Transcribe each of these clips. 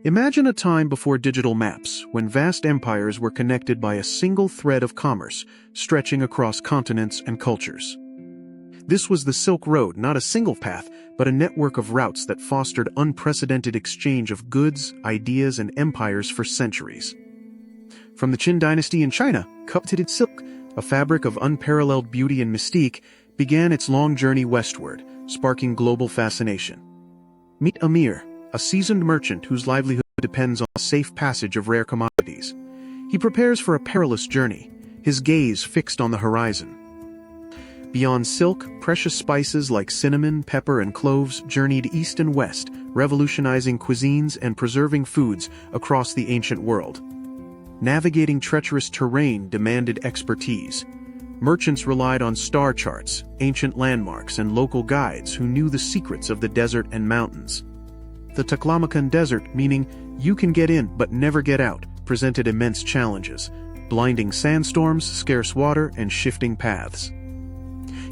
Imagine a time before digital maps, when vast empires were connected by a single thread of commerce, stretching across continents and cultures. This was the Silk Road, not a single path, but a network of routes that fostered unprecedented exchange of goods, ideas, and empires for centuries. From the Han Dynasty in China, coveted silk, a fabric of unparalleled beauty and mystique, began its long journey westward, sparking global fascination. Meet Amir, a seasoned merchant whose livelihood depends on the safe passage of rare commodities. He prepares for a perilous journey, his gaze fixed on the horizon. Beyond silk, precious spices like cinnamon, pepper, and cloves journeyed east and west, revolutionizing cuisines and preserving foods across the ancient world. Navigating treacherous terrain demanded expertise. Merchants relied on star charts, ancient landmarks, and local guides who knew the secrets of the desert and mountains. The Taklamakan Desert, meaning you can get in but never get out, presented immense challenges: blinding sandstorms, scarce water, and shifting paths.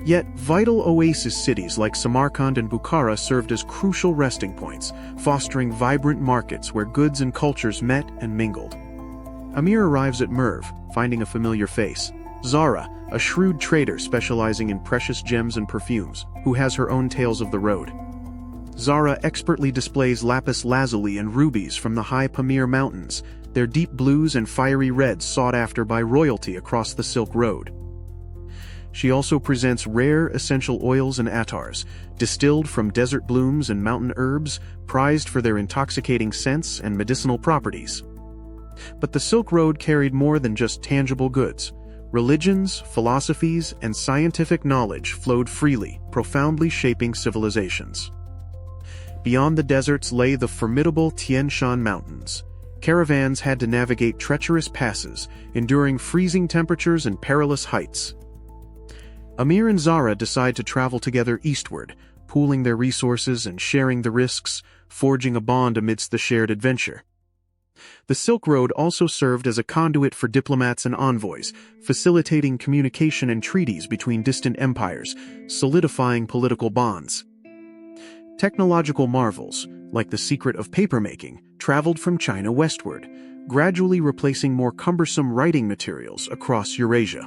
Yet, vital oasis cities like Samarkand and Bukhara served as crucial resting points, fostering vibrant markets where goods and cultures met and mingled. Amir arrives at Merv, finding a familiar face: Zara, a shrewd trader specializing in precious gems and perfumes, who has her own tales of the road. Zara expertly displays lapis lazuli and rubies from the high Pamir Mountains, their deep blues and fiery reds sought after by royalty across the Silk Road. She also presents rare essential oils and attars, distilled from desert blooms and mountain herbs, prized for their intoxicating scents and medicinal properties. But the Silk Road carried more than just tangible goods. Religions, philosophies, and scientific knowledge flowed freely, profoundly shaping civilizations. Beyond the deserts lay the formidable Tian Shan Mountains. Caravans had to navigate treacherous passes, enduring freezing temperatures and perilous heights. Amir and Zara decide to travel together eastward, pooling their resources and sharing the risks, forging a bond amidst the shared adventure. The Silk Road also served as a conduit for diplomats and envoys, facilitating communication and treaties between distant empires, solidifying political bonds. Technological marvels, like the secret of papermaking, traveled from China westward, gradually replacing more cumbersome writing materials across Eurasia.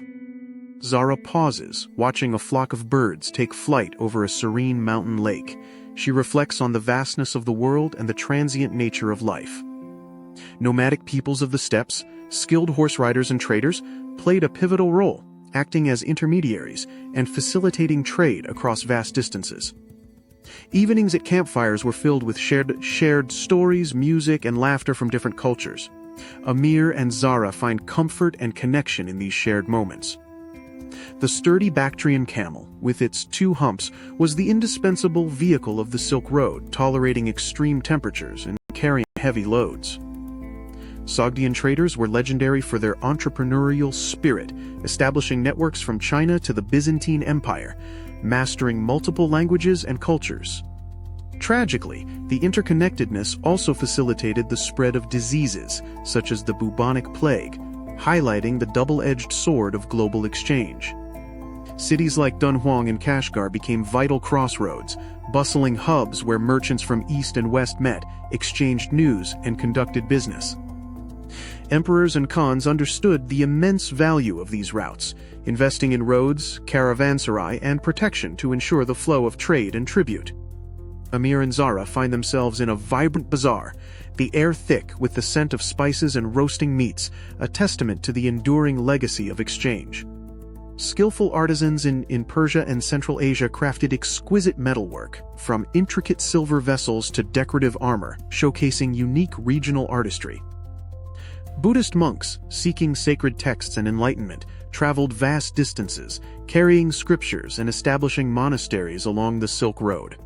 Zara pauses, watching a flock of birds take flight over a serene mountain lake. She reflects on the vastness of the world and the transient nature of life. Nomadic peoples of the steppes, skilled horse riders and traders, played a pivotal role, acting as intermediaries and facilitating trade across vast distances. Evenings at campfires were filled with shared stories, music, and laughter from different cultures. Amir and Zara find comfort and connection in these shared moments. The sturdy Bactrian camel, with its two humps, was the indispensable vehicle of the Silk Road, tolerating extreme temperatures and carrying heavy loads. Sogdian traders were legendary for their entrepreneurial spirit, establishing networks from China to the Byzantine Empire, mastering multiple languages and cultures. Tragically, the interconnectedness also facilitated the spread of diseases, such as the bubonic plague, highlighting the double-edged sword of global exchange. Cities like Dunhuang and Kashgar became vital crossroads, bustling hubs where merchants from east and west met, exchanged news, and conducted business. Emperors and khans understood the immense value of these routes, investing in roads, caravanserai, and protection to ensure the flow of trade and tribute. Amir and Zara find themselves in a vibrant bazaar, the air thick with the scent of spices and roasting meats, a testament to the enduring legacy of exchange. Skillful artisans in Persia and Central Asia crafted exquisite metalwork, from intricate silver vessels to decorative armor, showcasing unique regional artistry. Buddhist monks, seeking sacred texts and enlightenment, traveled vast distances, carrying scriptures and establishing monasteries along the Silk Road.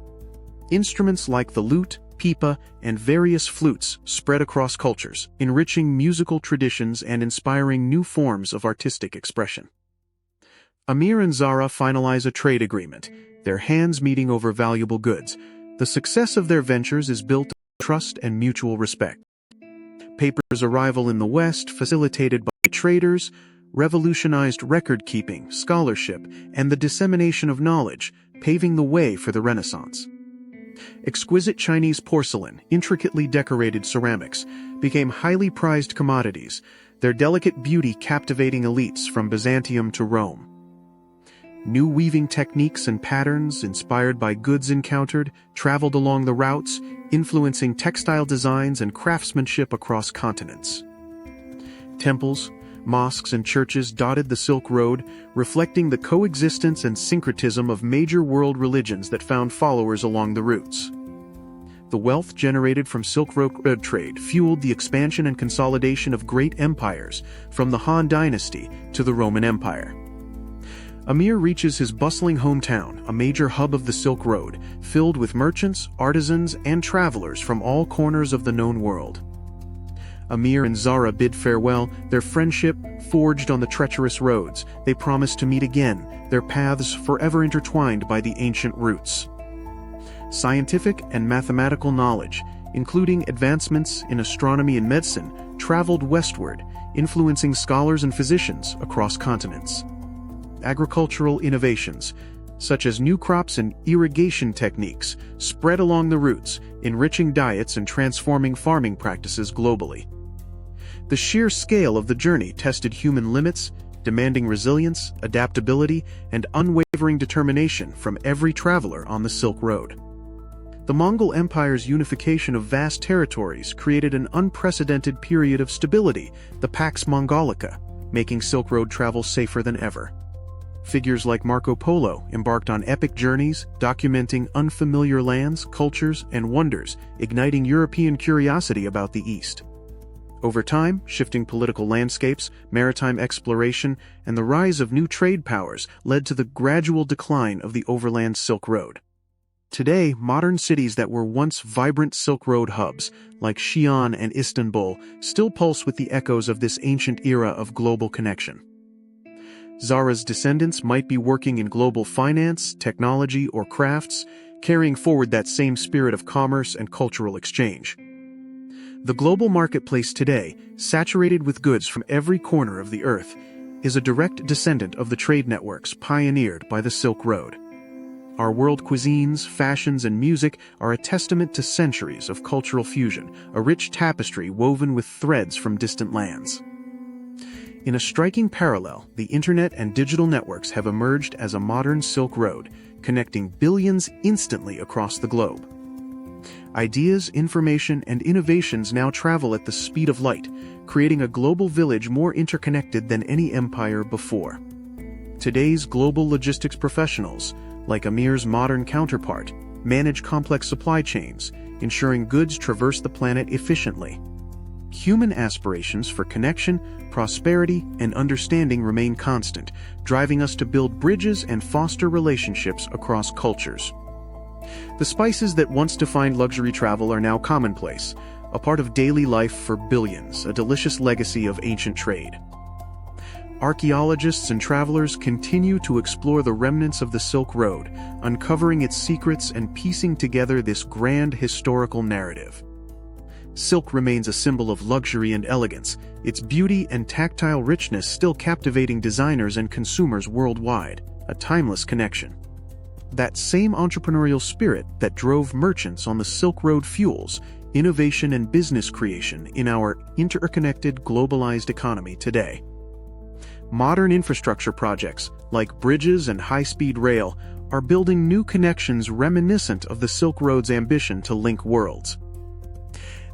Instruments like the lute, pipa, and various flutes spread across cultures, enriching musical traditions and inspiring new forms of artistic expression. Amir and Zara finalize a trade agreement, their hands meeting over valuable goods. The success of their ventures is built on trust and mutual respect. Paper's arrival in the West, facilitated by traders, revolutionized record-keeping, scholarship, and the dissemination of knowledge, paving the way for the Renaissance. Exquisite Chinese porcelain, intricately decorated ceramics, became highly prized commodities, their delicate beauty captivating elites from Byzantium to Rome. New weaving techniques and patterns, inspired by goods encountered, traveled along the routes, influencing textile designs and craftsmanship across continents. Temples, mosques, and churches dotted the Silk Road, reflecting the coexistence and syncretism of major world religions that found followers along the routes. The wealth generated from Silk Road trade fueled the expansion and consolidation of great empires, from the Han Dynasty to the Roman Empire. Amir reaches his bustling hometown, a major hub of the Silk Road, filled with merchants, artisans, and travelers from all corners of the known world. Amir and Zara bid farewell, their friendship forged on the treacherous roads. They promise to meet again, their paths forever intertwined by the ancient roots. Scientific and mathematical knowledge, including advancements in astronomy and medicine, traveled westward, influencing scholars and physicians across continents. Agricultural innovations, such as new crops and irrigation techniques, spread along the routes, enriching diets and transforming farming practices globally. The sheer scale of the journey tested human limits, demanding resilience, adaptability, and unwavering determination from every traveler on the Silk Road. The Mongol Empire's unification of vast territories created an unprecedented period of stability, the Pax Mongolica, making Silk Road travel safer than ever. Figures like Marco Polo embarked on epic journeys, documenting unfamiliar lands, cultures, and wonders, igniting European curiosity about the East. Over time, shifting political landscapes, maritime exploration, and the rise of new trade powers led to the gradual decline of the overland Silk Road. Today, modern cities that were once vibrant Silk Road hubs, like Xi'an and Istanbul, still pulse with the echoes of this ancient era of global connection. Zara's descendants might be working in global finance, technology, or crafts, carrying forward that same spirit of commerce and cultural exchange. The global marketplace today, saturated with goods from every corner of the earth, is a direct descendant of the trade networks pioneered by the Silk Road. Our world cuisines, fashions, and music are a testament to centuries of cultural fusion, a rich tapestry woven with threads from distant lands. In a striking parallel, the internet and digital networks have emerged as a modern Silk Road, connecting billions instantly across the globe. Ideas, information, and innovations now travel at the speed of light, creating a global village more interconnected than any empire before. Today's global logistics professionals, like Amir's modern counterpart, manage complex supply chains, ensuring goods traverse the planet efficiently. Human aspirations for connection, prosperity, and understanding remain constant, driving us to build bridges and foster relationships across cultures. The spices that once defined luxury travel are now commonplace, a part of daily life for billions, a delicious legacy of ancient trade. Archaeologists and travelers continue to explore the remnants of the Silk Road, uncovering its secrets and piecing together this grand historical narrative. Silk remains a symbol of luxury and elegance, its beauty and tactile richness still captivating designers and consumers worldwide, a timeless connection. That same entrepreneurial spirit that drove merchants on the Silk Road fuels innovation and business creation in our interconnected, globalized economy today. Modern infrastructure projects, like bridges and high-speed rail, are building new connections reminiscent of the Silk Road's ambition to link worlds.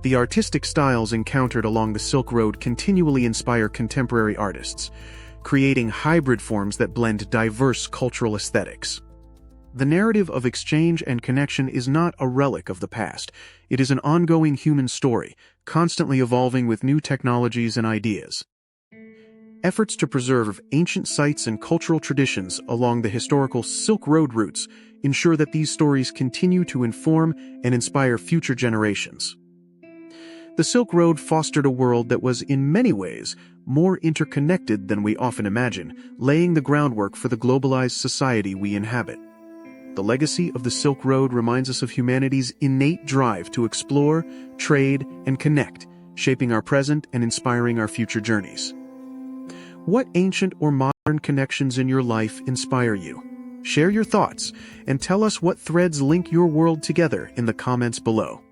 The artistic styles encountered along the Silk Road continually inspire contemporary artists, creating hybrid forms that blend diverse cultural aesthetics. The narrative of exchange and connection is not a relic of the past. It is an ongoing human story, constantly evolving with new technologies and ideas. Efforts to preserve ancient sites and cultural traditions along the historical Silk Road routes ensure that these stories continue to inform and inspire future generations. The Silk Road fostered a world that was, in many ways, more interconnected than we often imagine, laying the groundwork for the globalized society we inhabit. The legacy of the Silk Road reminds us of humanity's innate drive to explore, trade, and connect, shaping our present and inspiring our future journeys. What ancient or modern connections in your life inspire you? Share your thoughts and tell us what threads link your world together in the comments below.